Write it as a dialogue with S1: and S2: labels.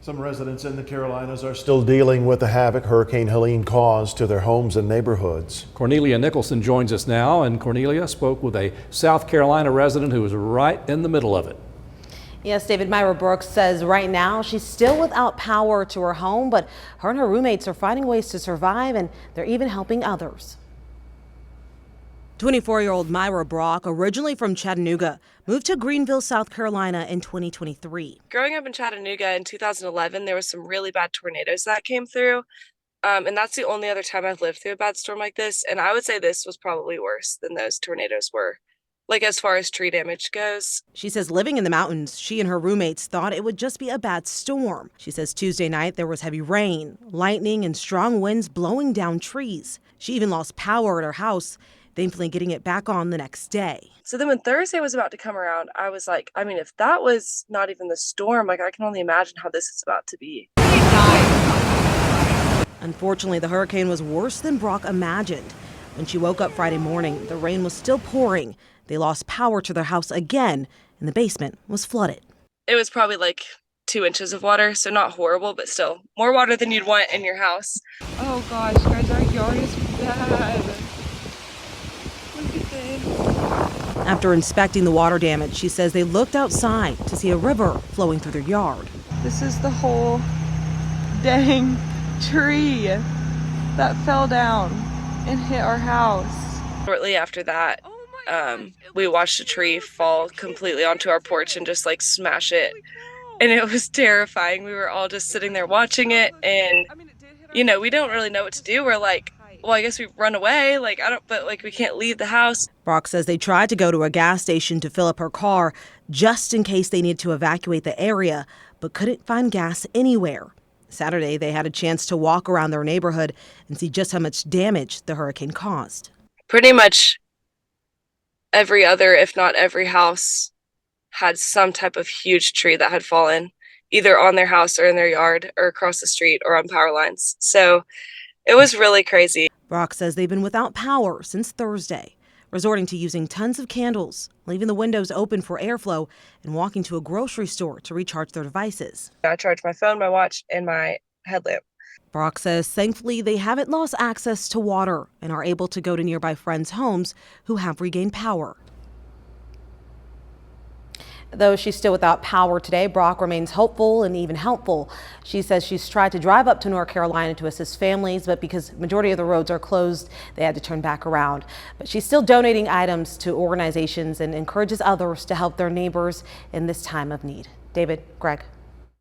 S1: Some residents in the Carolinas are still dealing with the havoc Hurricane Helene caused to their homes and neighborhoods.
S2: Cornelia Nicholson joins us now, and Cornelia spoke with a South Carolina resident who was right in the middle of it.
S3: Yes, David, Myra Brock says right now she's still without power to her home, but her and her roommates are finding ways to survive, and they're even helping others. 24-year-old Myra Brock, originally from Chattanooga, moved to Greenville, South Carolina in 2023.
S4: Growing up in Chattanooga in 2011, there was some really bad tornadoes that came through. And that's the only other time I've lived through a bad storm like this. And I would say this was probably worse than those tornadoes were, like as far as tree damage goes.
S3: She says living in the mountains, she and her roommates thought it would just be a bad storm. She says Tuesday night there was heavy rain, lightning, and strong winds blowing down trees. She even lost power at her house, thankfully getting it back on the next day.
S4: So then when Thursday was about to come around, I was like, I mean, if that was not even the storm, like I can only imagine how this is about to be.
S3: Unfortunately, the hurricane was worse than Brock imagined. When she woke up Friday morning, the rain was still pouring. They lost power to their house again, and the basement was flooded.
S4: It was probably like 2 inches of water, so not horrible, but still more water than you'd want in your house.
S5: Oh gosh, guys, our yard is bad. Look at this.
S3: After inspecting the water damage, she says they looked outside to see a river flowing through their yard.
S5: This is the whole dang tree that fell down and hit our house.
S4: Shortly after that, we watched a tree fall completely onto our porch and just like smash it. And it was terrifying. We were all just sitting there watching it, and you know, we don't really know what to do. We're like, well, I guess we run away. But we can't leave the house.
S3: Brock says they tried to go to a gas station to fill up her car just in case they needed to evacuate the area, but couldn't find gas anywhere. Saturday, they had a chance to walk around their neighborhood and see just how much damage the hurricane caused.
S4: Pretty much every other, if not every house, had some type of huge tree that had fallen, either on their house or in their yard or across the street or on power lines. So it was really crazy.
S3: Brock says they've been without power since Thursday, resorting to using tons of candles, leaving the windows open for airflow, and walking to a grocery store to recharge their devices.
S4: I charged my phone, my watch, and my headlamp.
S3: Brock says thankfully they haven't lost access to water and are able to go to nearby friends' homes who have regained power. Though she's still without power today, Brock remains hopeful and even helpful. She says she's tried to drive up to North Carolina to assist families, but because majority of the roads are closed, they had to turn back around. But she's still donating items to organizations and encourages others to help their neighbors in this time of need. David, Greg.